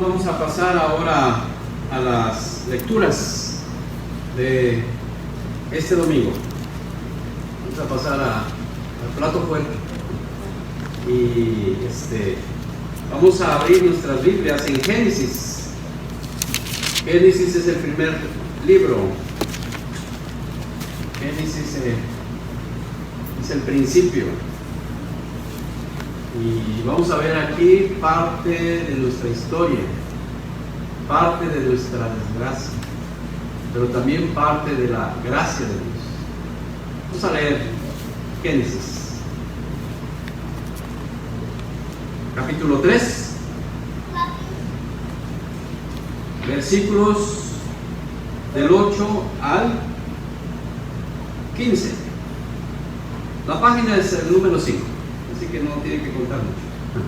vamos a pasar ahora a las lecturas de este domingo. Vamos a pasar al plato fuerte. Y vamos a abrir nuestras Biblias en Génesis. Génesis es el primer libro. Génesis es el principio. Y vamos a ver aquí parte de nuestra historia, parte de nuestra desgracia, pero también parte de la gracia de Dios. Vamos a leer Génesis, capítulo 3, versículos del 8 al 15. La página es el número 5. Así que no tiene que contar mucho.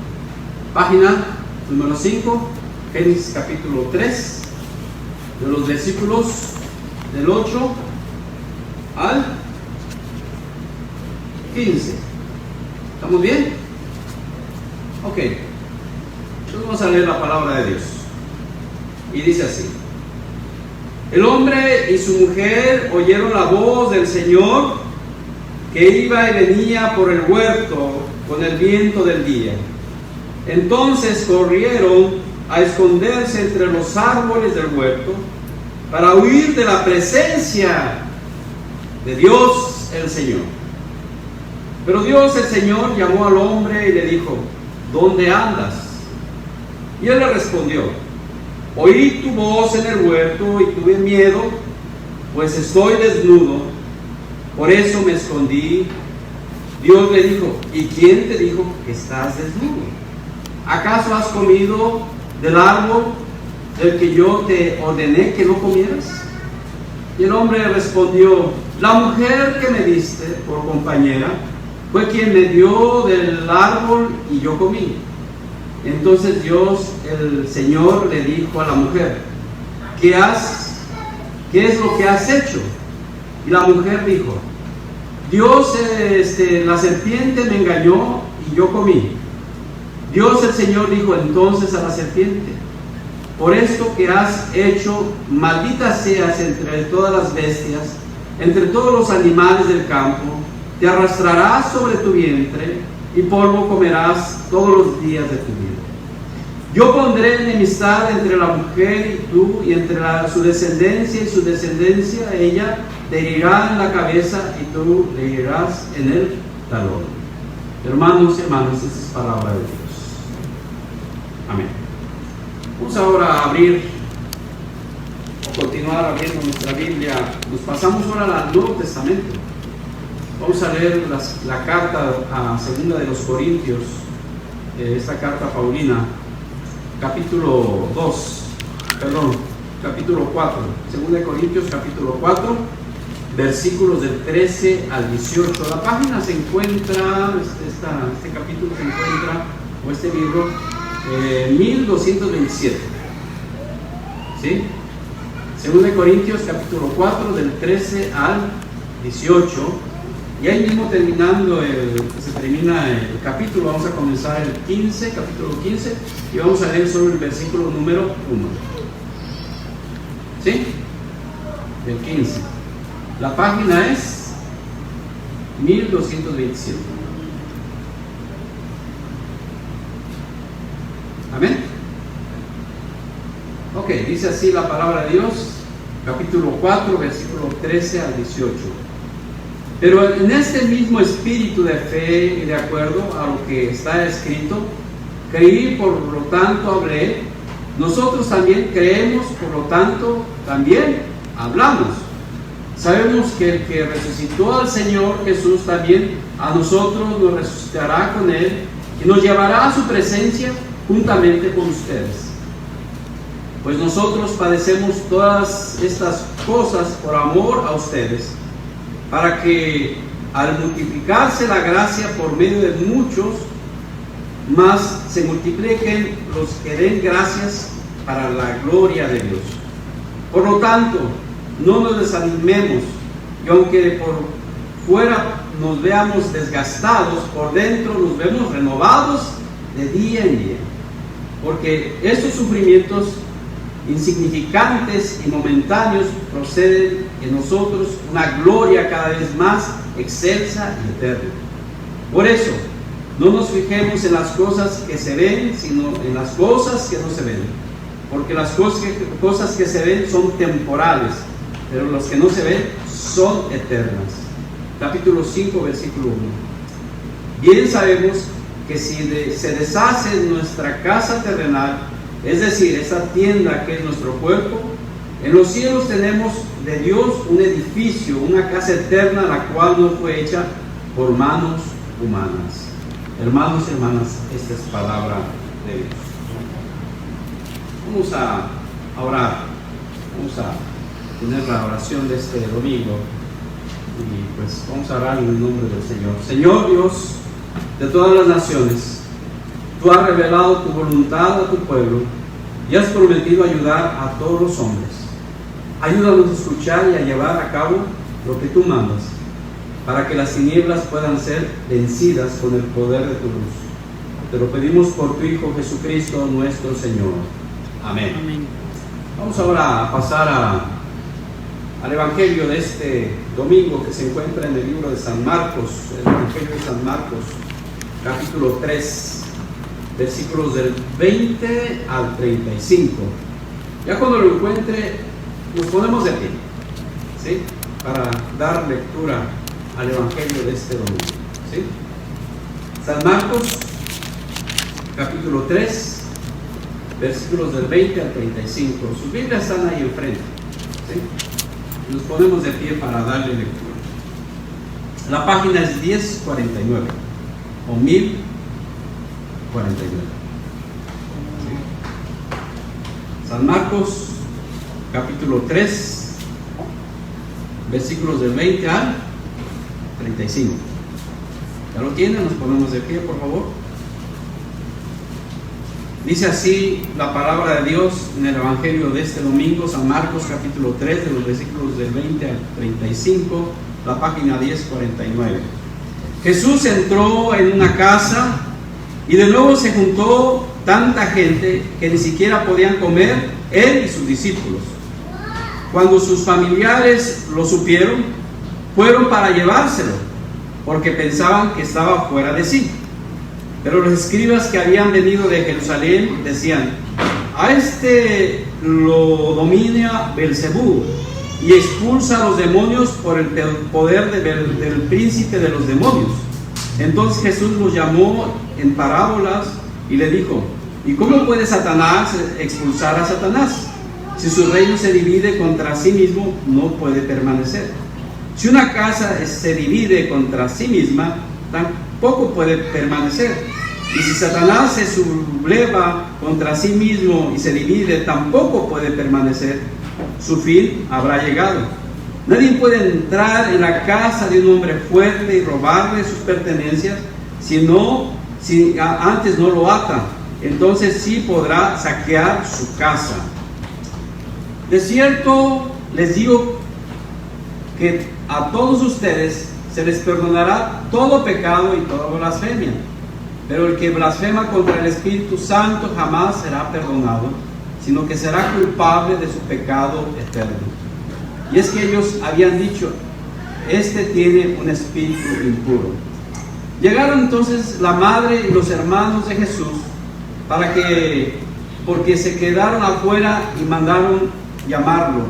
Página número 5, Génesis capítulo 3, de los versículos del 8 al 15. ¿Estamos bien? Ok. Entonces vamos a leer la palabra de Dios. Y dice así: el hombre y su mujer oyeron la voz del Señor que iba y venía por el huerto con el viento del día. Entonces corrieron a esconderse entre los árboles del huerto para huir de la presencia de Dios el Señor. Pero Dios el Señor llamó al hombre y le dijo: ¿dónde andas? Y él le respondió: oí tu voz en el huerto y tuve miedo, pues estoy desnudo, por eso me escondí. Dios le dijo: ¿y quién te dijo que estás desnudo? ¿Acaso has comido del árbol del que yo te ordené que no comieras? Y el hombre respondió: la mujer que me diste por compañera fue quien me dio del árbol y yo comí. Entonces Dios, el Señor, le dijo a la mujer: ¿qué es lo que has hecho? Y la mujer dijo: Dios, la serpiente me engañó y yo comí. Dios el Señor dijo entonces a la serpiente: por esto que has hecho, maldita seas entre todas las bestias, entre todos los animales del campo, te arrastrarás sobre tu vientre y polvo comerás todos los días de tu vida. Yo pondré enemistad entre la mujer y tú, y entre su descendencia y su descendencia. Ella te herirá en la cabeza y tú le herirás en el talón. Hermanos y hermanas, esta es palabra de Dios. Amén. Vamos ahora a abrir o continuar abriendo nuestra Biblia. Nos pasamos ahora al Nuevo Testamento. Vamos a leer la carta a Segunda de los Corintios, esta carta paulina, capítulo 4, Segunda de Corintios, capítulo 4, versículos del 13 al 18. La página se encuentra, este capítulo se encuentra, o este libro, 1227. ¿Sí? Segunda de Corintios, capítulo 4, del 13 al 18. Y ahí mismo se termina el capítulo. Vamos a comenzar el 15, capítulo 15, y vamos a leer sobre el versículo número 1. ¿Sí? Del 15. La página es 1227. Amén. Ok, dice así la palabra de Dios, capítulo 4, versículo 13 al 18. Pero en este mismo espíritu de fe y de acuerdo a lo que está escrito, creí, por lo tanto hablé. Nosotros también creemos, por lo tanto también hablamos. Sabemos que el que resucitó al Señor Jesús también a nosotros nos resucitará con Él y nos llevará a su presencia juntamente con ustedes. Pues nosotros padecemos todas estas cosas por amor a ustedes, para que al multiplicarse la gracia por medio de muchos, más se multipliquen los que den gracias para la gloria de Dios. Por lo tanto, no nos desanimemos, y aunque por fuera nos veamos desgastados, por dentro nos vemos renovados de día en día. porque estos sufrimientos insignificantes y momentáneos proceden en nosotros una gloria cada vez más excelsa y eterna. Por eso, no nos fijemos en las cosas que se ven, sino en las cosas que no se ven, porque las cosas que se ven son temporales, pero las que no se ven son eternas. Capítulo 5, versículo 1. Bien sabemos que si se deshace nuestra casa terrenal, es decir, esta tienda que es nuestro cuerpo, en los cielos tenemos de Dios un edificio, una casa eterna, la cual no fue hecha por manos humanas. Hermanos y hermanas, esta es palabra de Dios. Vamos a orar, vamos a tener la oración de este domingo y pues vamos a orar en el nombre del Señor. Señor Dios de todas las naciones, tú has revelado tu voluntad a tu pueblo y has prometido ayudar a todos los hombres. Ayúdanos a escuchar y a llevar a cabo lo que tú mandas, para que las tinieblas puedan ser vencidas con el poder de tu luz. Te lo pedimos por tu Hijo Jesucristo nuestro Señor. Amén. Amén. Vamos ahora a pasar al Evangelio de este domingo, que se encuentra en el libro de San Marcos, el Evangelio de San Marcos, capítulo 3, versículos del 20 al 35. Ya cuando lo encuentre, nos ponemos de pie, ¿sí?, para dar lectura al Evangelio de este domingo, ¿sí? San Marcos, capítulo 3, versículos del 20 al 35. Sus Biblias están ahí enfrente, ¿sí? Nos ponemos de pie para darle lectura. La página es 1049 o 1049. ¿Sí? San Marcos, capítulo 3, versículos del 20 al 35. ¿Ya lo tienen? Nos ponemos de pie, por favor. Dice así la palabra de Dios en el Evangelio de este domingo, San Marcos capítulo 3, de los versículos del 20 al 35, la página 1049. Jesús entró en una casa y de nuevo se juntó tanta gente que ni siquiera podían comer él y sus discípulos. Cuando sus familiares lo supieron, fueron para llevárselo, porque pensaban que estaba fuera de sí. Pero los escribas que habían venido de Jerusalén decían: a este lo domina Belzebú y expulsa a los demonios por el poder del príncipe de los demonios. Entonces Jesús los llamó en parábolas y le dijo: ¿y cómo puede Satanás expulsar a Satanás? Si su reino se divide contra sí mismo, no puede permanecer. Si una casa se divide contra sí misma, tampoco puede permanecer. Y si Satanás se subleva contra sí mismo y se divide, tampoco puede permanecer. Su fin habrá llegado. Nadie puede entrar en la casa de un hombre fuerte y robarle sus pertenencias si antes no lo ata. Entonces sí podrá saquear su casa. De cierto les digo que a todos ustedes se les perdonará todo pecado y toda blasfemia, pero el que blasfema contra el Espíritu Santo jamás será perdonado, sino que será culpable de su pecado eterno. Y es que ellos habían dicho: este tiene un espíritu impuro. Llegaron entonces la madre y los hermanos de Jesús porque se quedaron afuera y mandaron llamarlo.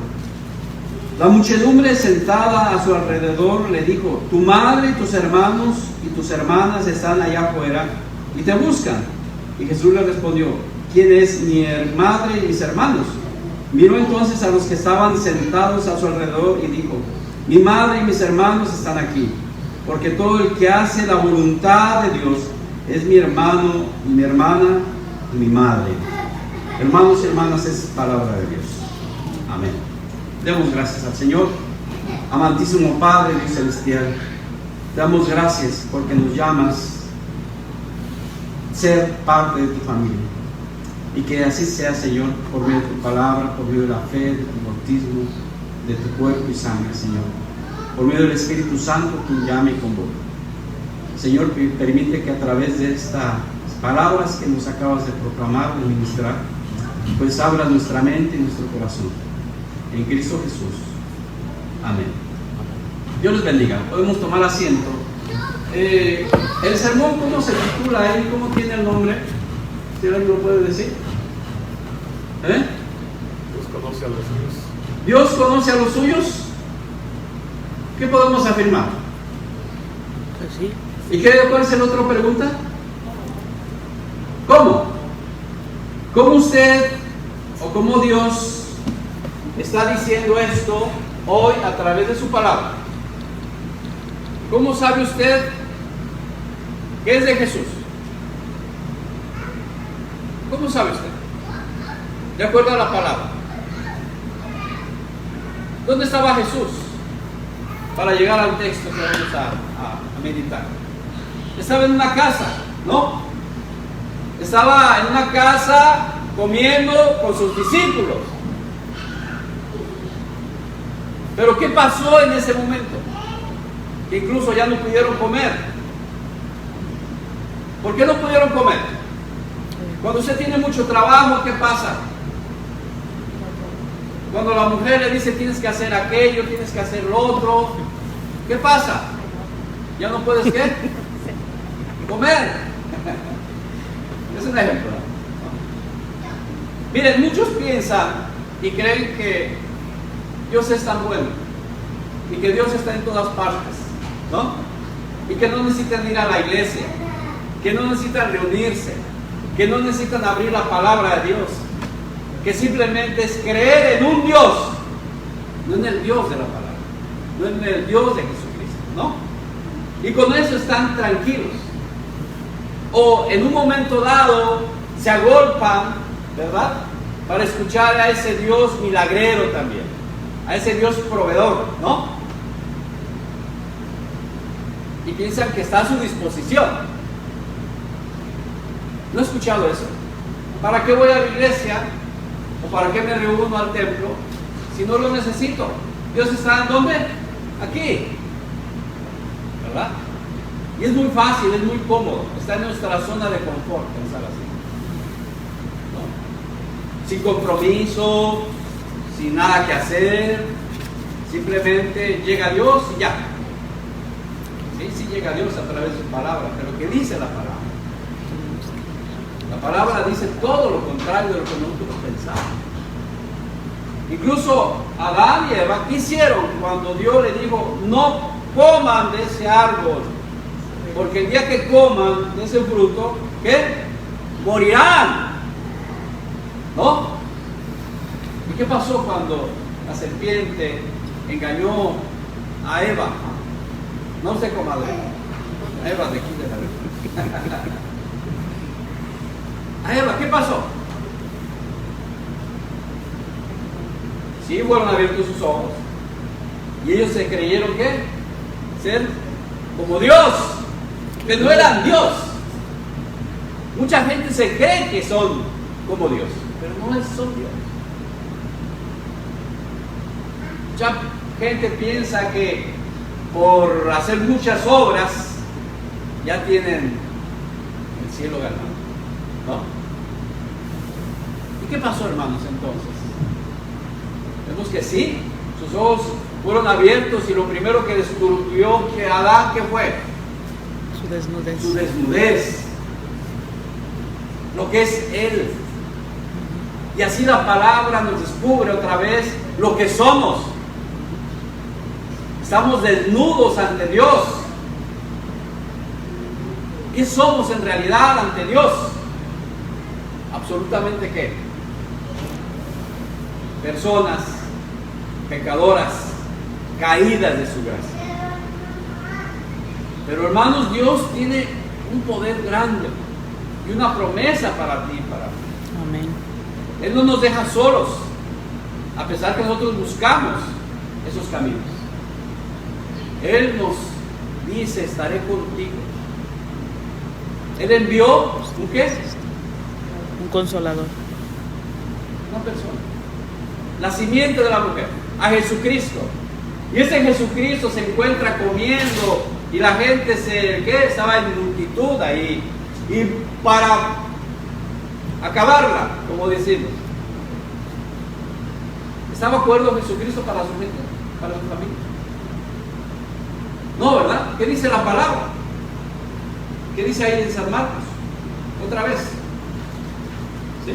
La muchedumbre sentada a su alrededor le dijo: tu madre y tus hermanos y tus hermanas están allá afuera y te buscan. Y Jesús le respondió: ¿quién es mi madre y mis hermanos? Miró entonces a los que estaban sentados a su alrededor y dijo: mi madre y mis hermanos están aquí, porque todo el que hace la voluntad de Dios es mi hermano y mi hermana y mi madre. Hermanos y hermanas, es palabra de Dios. Amén. Demos gracias al Señor. Amantísimo Padre Dios celestial, damos gracias porque nos llamas a ser parte de tu familia, y que así sea, Señor, por medio de tu palabra, por medio de la fe, de tu bautismo, de tu cuerpo y sangre, Señor, por medio del Espíritu Santo que llame y convoque. Señor, permite que a través de esta palabras que nos acabas de proclamar o ministrar, pues abra nuestra mente y nuestro corazón. En Cristo Jesús. Amén. Dios les bendiga. Podemos tomar asiento. El sermón, ¿cómo se titula ahí? ¿Cómo tiene el nombre? ¿Si alguien lo puede decir? Dios conoce a los suyos. ¿Dios conoce a los suyos? ¿Qué podemos afirmar? Pues sí. ¿Y cuál es la otra pregunta? ¿Cómo? ¿Cómo usted o cómo Dios está diciendo esto hoy a través de su palabra? ¿Cómo sabe usted que es de Jesús? ¿Cómo sabe usted? De acuerdo a la palabra. ¿Dónde estaba Jesús para llegar al texto que vamos a meditar? Estaba en una casa, ¿no? Estaba en una casa comiendo con sus discípulos. Pero ¿qué pasó en ese momento? Que incluso ya no pudieron comer. ¿Por qué no pudieron comer? Cuando usted tiene mucho trabajo, ¿qué pasa? Cuando la mujer le dice tienes que hacer aquello, tienes que hacer lo otro, ¿qué pasa? ¿Ya no puedes qué? Comer. Es un ejemplo. Miren, muchos piensan y creen que Dios es tan bueno y que Dios está en todas partes, ¿no? Y que no necesitan ir a la iglesia, que no necesitan reunirse, que no necesitan abrir la palabra de Dios, que simplemente es creer en un Dios, no en el Dios de la palabra, no en el Dios de Jesucristo, ¿no? Y con eso están tranquilos. O en un momento dado se agolpan, ¿verdad?, para escuchar a ese Dios milagrero también, a ese Dios proveedor, ¿no? Y piensan que está a su disposición. ¿No he escuchado eso? ¿Para qué voy a la iglesia? ¿O para qué me reúno al templo si no lo necesito? Dios está ¿en dónde? Aquí, ¿verdad? Y es muy fácil, es muy cómodo, está en nuestra zona de confort pensar así, ¿no? Sin compromiso, sin nada que hacer, simplemente llega Dios y ya. Sí llega Dios a través de su palabra, pero ¿qué dice la palabra? La palabra dice todo lo contrario de lo que nosotros pensamos. Incluso Adán y Eva, ¿qué hicieron cuando Dios le dijo no coman de ese árbol? Porque el día que coman de ese fruto, ¿qué? Morirán, ¿no? ¿Y qué pasó cuando la serpiente engañó a Eva? No usted comadre, a Eva de aquí de la vida. A Eva, ¿qué pasó? Sí, fueron abiertos sus ojos y ellos se creyeron ¿qué? Ser como Dios, que no eran Dios. Mucha gente se cree que son como Dios, pero no son Dios. Mucha gente piensa que por hacer muchas obras ya tienen el cielo ganado, ¿no? ¿Y qué pasó, hermanos, entonces? Vemos que sí, sus ojos fueron abiertos y lo primero que descubrió que Adán, ¿qué fue? Su desnudez. Su desnudez, lo que es él. Y así la palabra nos descubre otra vez lo que somos. Estamos desnudos ante Dios. ¿Qué somos en realidad ante Dios? Absolutamente ¿qué? Personas pecadoras, caídas de su gracia. Pero hermanos, Dios tiene un poder grande y una promesa para ti y para mí. Amén. Él no nos deja solos, a pesar que nosotros buscamos esos caminos. Él nos dice, estaré contigo. Él envió, ¿un qué? Un consolador. Una persona. La simiente de la mujer, a Jesucristo. Y ese Jesucristo se encuentra comiendo y la gente ¿qué? Estaba en multitud ahí Y para acabarla, como decimos, ¿estaba de acuerdo Jesucristo para su gente, para su familia? No, ¿verdad? ¿Qué dice la palabra? ¿Qué dice ahí en San Marcos? Otra vez. ¿Sí?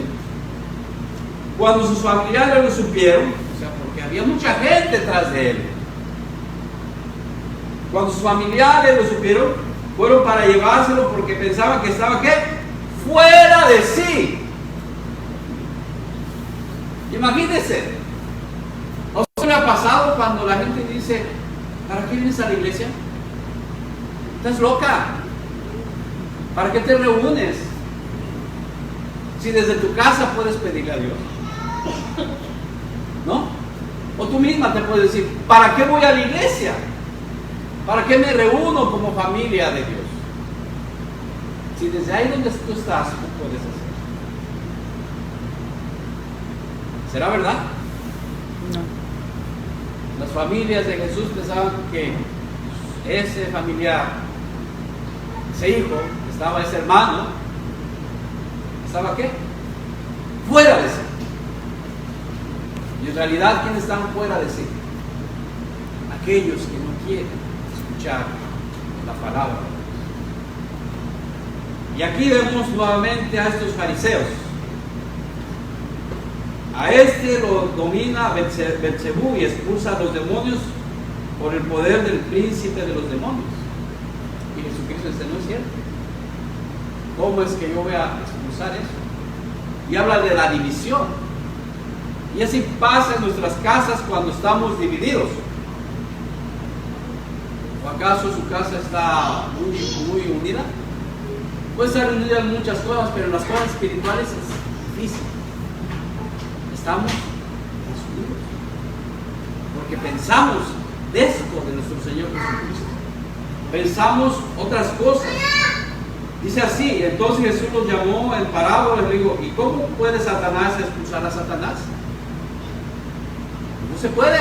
Cuando sus familiares lo supieron, o sea, porque había mucha gente detrás de él. Cuando sus familiares lo supieron, fueron para llevárselo porque pensaban que estaba, ¿qué? Fuera de sí. Imagínense. ¿A usted le ha pasado cuando la gente dice, ¿para qué vienes a la iglesia? ¿Estás loca? ¿Para qué te reúnes? Si desde tu casa puedes pedirle a Dios, ¿no? O tú misma te puedes decir, ¿para qué voy a la iglesia? ¿Para qué me reúno como familia de Dios? Si desde ahí donde tú estás, tú puedes hacer. ¿Será verdad? No. Las familias de Jesús pensaban que ese familiar, ese hijo, estaba ese hermano, ¿estaba qué? Fuera de sí. Y en realidad, ¿quiénes están fuera de sí? Aquellos que no quieren escuchar la palabra. Y aquí vemos nuevamente a estos fariseos. A este lo domina Belcebú y expulsa a los demonios por el poder del príncipe de los demonios. Y Jesucristo dice, no es cierto. ¿Cómo es que yo voy a expulsar eso? Y habla de la división. Y así pasa en nuestras casas cuando estamos divididos. ¿O acaso su casa está muy unida? Puede estar unida en muchas cosas, pero en las cosas espirituales es difícil. Estamos desunidos. Porque pensamos de esto de nuestro Señor Jesucristo. Pensamos otras cosas. Dice así, entonces Jesús los llamó en parábola y le dijo, ¿y cómo puede Satanás expulsar a Satanás? No se puede.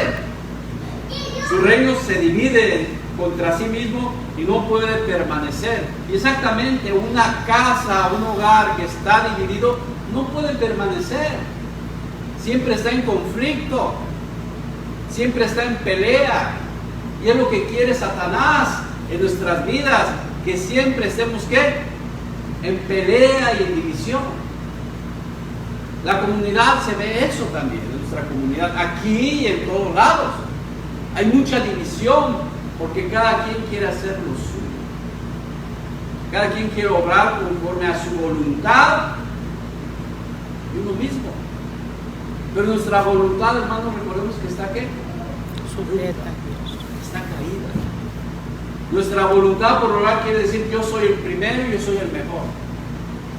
Su reino se divide contra sí mismo y no puede permanecer. Y exactamente una casa, un hogar que está dividido, no puede permanecer. Siempre está en conflicto, siempre está en pelea. Y es lo que quiere Satanás en nuestras vidas, que siempre estemos, ¿qué? En pelea y en división. La comunidad se ve eso también, en nuestra comunidad, aquí y en todos lados. Hay mucha división porque cada quien quiere hacer lo suyo. Cada quien quiere obrar conforme a su voluntad y uno mismo. Pero nuestra voluntad, hermanos, recordemos que está, ¿qué? Sujeta. Está caída. Nuestra voluntad por orar quiere decir yo soy el primero y yo soy el mejor.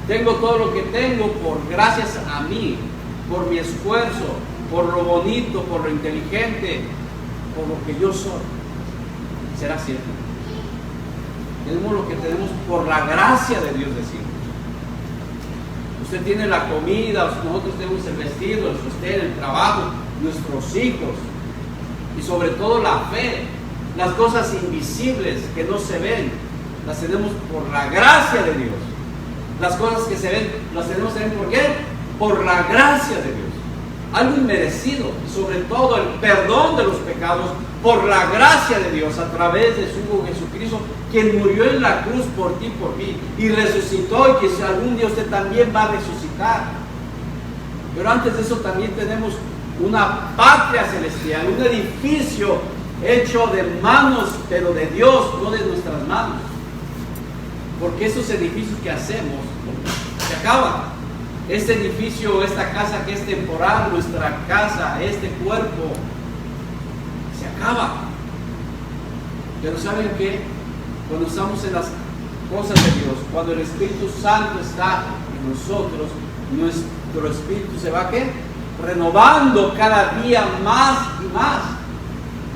Tengo todo lo que tengo por gracias a mí, por mi esfuerzo, por lo bonito, por lo inteligente, por lo que yo soy. ¿Será cierto? Tenemos lo que tenemos por la gracia de Dios, decimos. Usted tiene la comida, nosotros tenemos el vestido, el sostén, el trabajo, nuestros hijos y sobre todo la fe. Las cosas invisibles que no se ven, las tenemos por la gracia de Dios. Las cosas que se ven, las tenemos también ¿por qué? Por la gracia de Dios. Algo inmerecido, y sobre todo el perdón de los pecados por la gracia de Dios a través de su Hijo Jesucristo, quien murió en la cruz por ti y por mí, y resucitó, y que si algún día usted también va a resucitar. Pero antes de eso también tenemos una patria celestial, un edificio hecho de manos, pero de Dios, no de nuestras manos. Porque esos edificios que hacemos se acaban. Este edificio, esta casa que es temporal, nuestra casa, este cuerpo, se acaba. Pero ¿saben qué? Cuando estamos en las cosas de Dios, cuando el Espíritu Santo está en nosotros, nuestro espíritu se va, ¿qué? Renovando cada día más y más.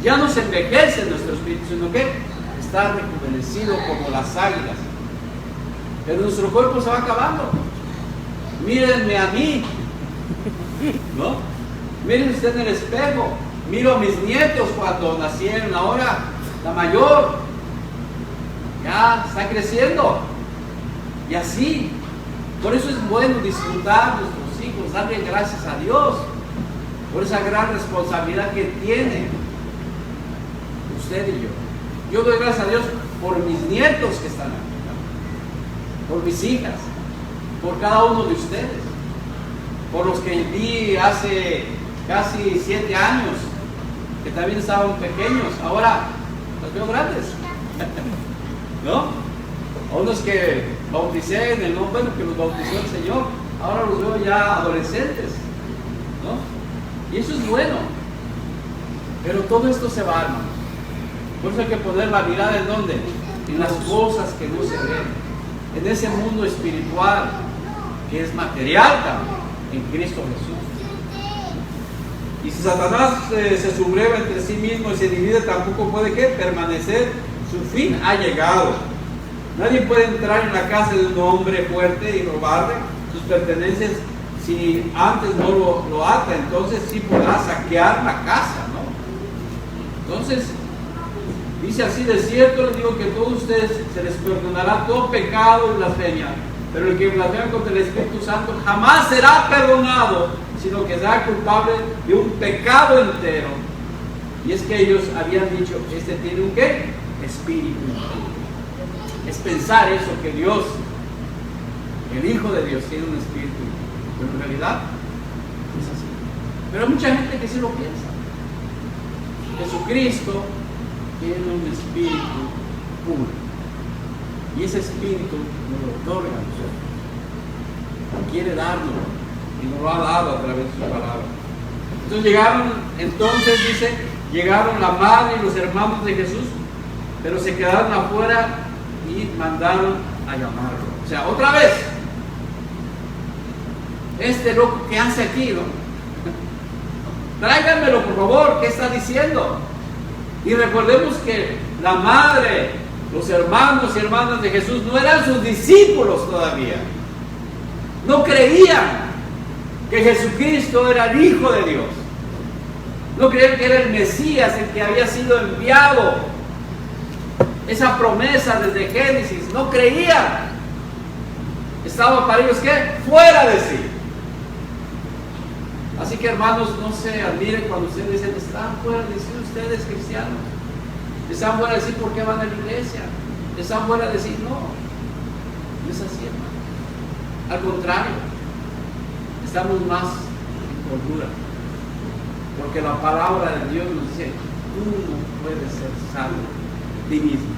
Ya no se envejece nuestro espíritu, sino que está rejuvenecido como las águilas. Pero nuestro cuerpo se va acabando. Mírenme a mí, ¿no? Miren usted en el espejo. Miro a mis nietos cuando nacieron. Ahora la mayor ya está creciendo. Y así, por eso es bueno disfrutar de nuestros hijos, darle gracias a Dios por esa gran responsabilidad que tiene usted y yo. Yo doy gracias a Dios por mis nietos que están aquí, por mis hijas, por cada uno de ustedes, por los que vi hace casi 7 años, que también estaban pequeños, ahora los veo grandes, ¿no? A unos que bauticé en el nombre, bueno, que los bautizó el Señor, ahora los veo ya adolescentes, ¿no? Y eso es bueno, pero todo esto se va, hermanos. Por eso hay que poner la mirada en dónde, en las cosas que no se ven, en ese mundo espiritual que es material también, en Cristo Jesús. Y si Satanás se subleva entre sí mismo y se divide, tampoco puede ¿qué? Permanecer. Su fin ha llegado. Nadie puede entrar en la casa de un hombre fuerte y robarle sus pertenencias si antes no lo ata. Entonces sí podrá saquear la casa, ¿no? Entonces dice así: de cierto les digo que a todos ustedes se les perdonará todo pecado y blasfemia, pero el que blasfema contra el Espíritu Santo jamás será perdonado, sino que será culpable de un pecado entero. Y es que ellos habían dicho: este tiene un ¿qué? Espíritu. Es pensar eso, que Dios, el Hijo de Dios, tiene un espíritu, pero en realidad es así. Pero hay mucha gente que sí lo piensa. Jesucristo tiene un espíritu puro, y ese espíritu nos lo otorga a nosotros, quiere darnos y nos lo ha dado a través de su palabra. Entonces dice, llegaron la madre y los hermanos de Jesús, pero se quedaron afuera y mandaron a llamarlo. O sea, otra vez, este loco que hace aquí, ¿no? Tráiganmelo, por favor. ¿Qué está diciendo? Y recordemos que la madre, los hermanos y hermanas de Jesús no eran sus discípulos todavía. No creían que Jesucristo era el Hijo de Dios. No creían que era el Mesías, el que había sido enviado. Esa promesa desde Génesis, no creían. Estaba para ellos, ¿qué? Fuera de sí. Así que, hermanos, no se admiren cuando ustedes dicen: están fuera de sí ustedes, cristianos. Están fuera de sí porque van a la iglesia. Están fuera de sí. No, no es así, hermano. Al contrario, estamos más en cordura, porque la palabra de Dios nos dice: tú no puedes ser salvo de ti mismo.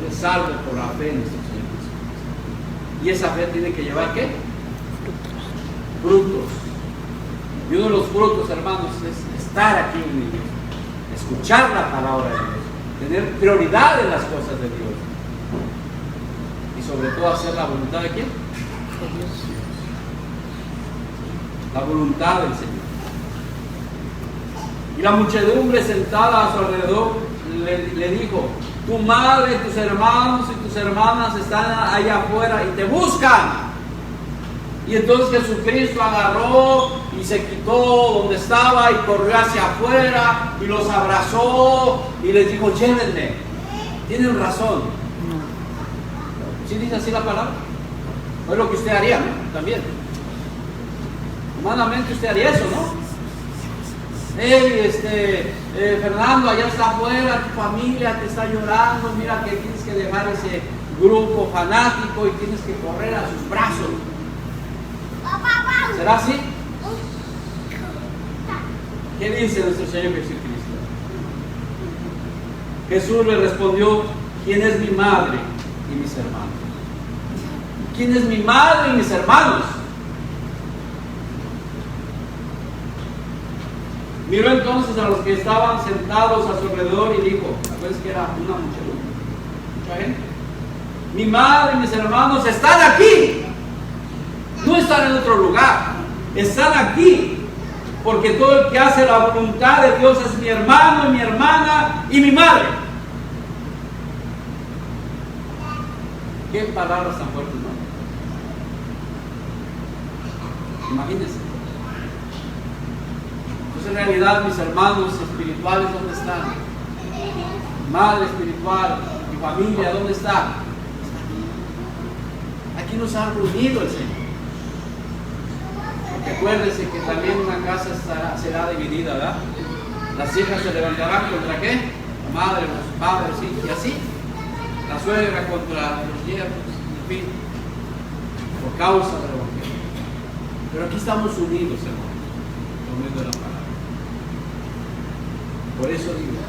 Eres salvo por la fe en nuestro Señor Jesucristo. Y esa fe tiene que llevar ¿qué? Frutos. Y uno de los frutos, hermanos, es estar aquí en la iglesia, escuchar la palabra de Dios, tener prioridad en las cosas de Dios, y sobre todo hacer la voluntad de ¿quién? De Dios. La voluntad del Señor. Y la muchedumbre sentada a su alrededor le dijo: tu madre, tus hermanos y tus hermanas están allá afuera y te buscan. Y entonces Jesucristo agarró y se quitó donde estaba y corrió hacia afuera y los abrazó y les dijo: llévenme. Tienen razón. ¿Sí dice así la palabra? No es lo que usted haría, ¿no? También. Humanamente usted haría eso, ¿no? Hey, Fernando, allá está afuera, tu familia te está llorando, mira que tienes que dejar ese grupo fanático y tienes que correr a sus brazos. ¿Será así? ¿Qué dice nuestro Señor Jesucristo? Jesús le respondió: ¿quién es mi madre y mis hermanos? ¿Quién es mi madre y mis hermanos? Miró entonces a los que estaban sentados a su alrededor y dijo: acuérdense que era una muchedumbre, mucha gente. Mi madre y mis hermanos están aquí. No están en otro lugar, están aquí, porque todo el que hace la voluntad de Dios es mi hermano y mi hermana y mi madre. Qué palabras tan fuertes, ¿no? Imagínense. Entonces, en realidad, mis hermanos espirituales, ¿dónde están? Mi madre espiritual, mi familia, ¿dónde está? Aquí nos ha reunido el Señor. Porque acuérdense que también una casa será dividida, ¿verdad? Las hijas se levantarán contra ¿qué? La madre, los padres, ¿sí? Y así. La suegra contra los yernos, en fin. Por causa del Evangelio. Pero aquí estamos unidos, hermanos, por medio de la palabra. Por eso digo,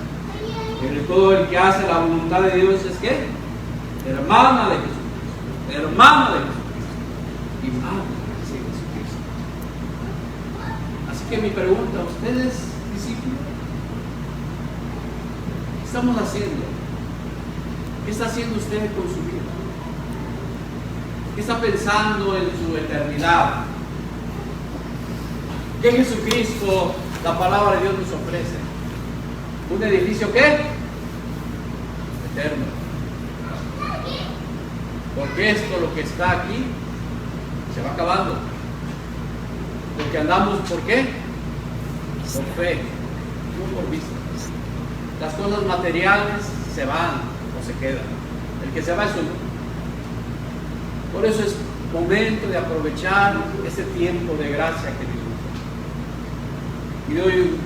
que todo el que hace la voluntad de Dios es ¿qué? Hermana de Jesucristo. Hermana de Jesucristo. Y madre de Jesucristo. Así que mi pregunta, ¿ustedes discípulos? ¿Qué estamos haciendo? ¿Qué está haciendo usted con su vida? ¿Qué está pensando en su eternidad? ¿Qué Jesucristo, la palabra de Dios nos ofrece? ¿Un edificio qué? Eterno. Porque esto, lo que está aquí, se va acabando. Porque andamos, ¿por qué? Por fe, no por vista. Las cosas materiales se van o se quedan. El que se va es uno. Por eso es momento de aprovechar ese tiempo de gracia que Dios nos da. Y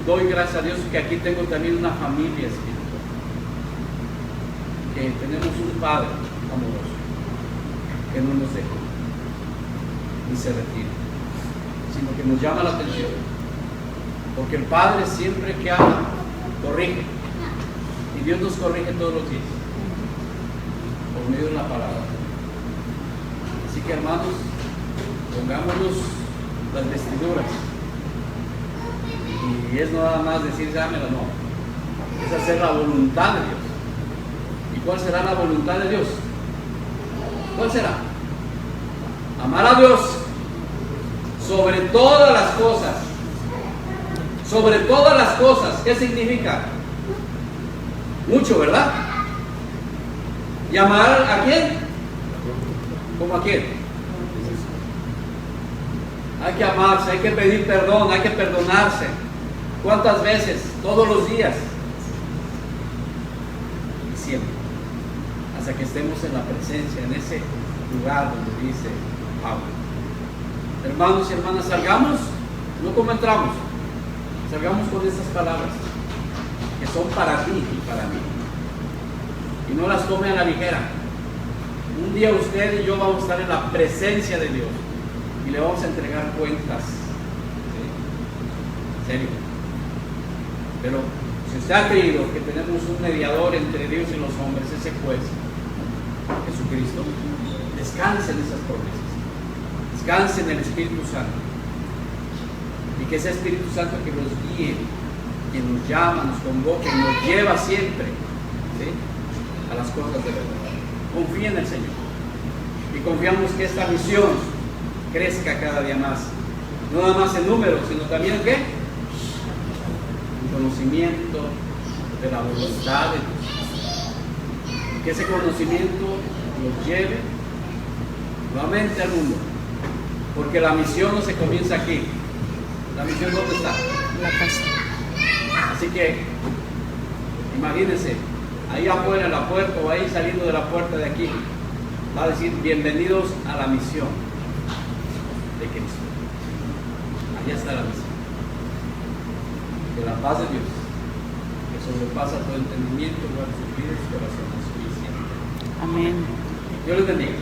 doy gracias a Dios que aquí tengo también una familia espiritual. Que tenemos un Padre amoroso que no nos deja ni se retira, sino que nos llama la atención. Porque el Padre siempre que ama, corrige. Y Dios nos corrige todos los días por medio de la palabra. Así que, hermanos, pongámonos las vestiduras. Y es nada más decir, dámela, no. Es hacer la voluntad de Dios. ¿Y cuál será la voluntad de Dios? ¿Cuál será? Amar a Dios sobre todas las cosas. Sobre todas las cosas. ¿Qué significa? Mucho, ¿verdad? ¿Y amar a quién? ¿Cómo a quién? Hay que amarse, hay que pedir perdón, hay que perdonarse. ¿Cuántas veces? Todos los días. Y siempre. Hasta que estemos en la presencia, en ese lugar donde dice Pablo. Hermanos y hermanas, salgamos, no como entramos. Salgamos con estas palabras que son para ti y para mí. Y no las tome a la ligera. Un día usted y yo vamos a estar en la presencia de Dios y le vamos a entregar cuentas. ¿Sí? En serio. Pero si usted ha creído que tenemos un mediador entre Dios y los hombres, ese juez, Jesucristo, descanse en esas promesas. Descanse en el Espíritu Santo. Y que ese Espíritu Santo que nos guíe, que nos llama, nos convoca, nos lleva siempre, ¿sí?, a las cosas de verdad. Confía en el Señor. Y confiamos que esta misión crezca cada día más. No nada más en números, sino también en ¿qué? En conocimiento de la voluntad de Dios. Que ese conocimiento nos lleve nuevamente al mundo. Porque la misión no se comienza aquí. ¿La misión dónde está? La casa. Así que, imagínense, ahí afuera en la puerta o ahí saliendo de la puerta de aquí, va a decir, bienvenidos a la misión de Cristo. Allá está la misión. Que la paz de Dios, que sobrepasa todo entendimiento, guarde sus vidas y corazones. Amén. Dios les bendiga.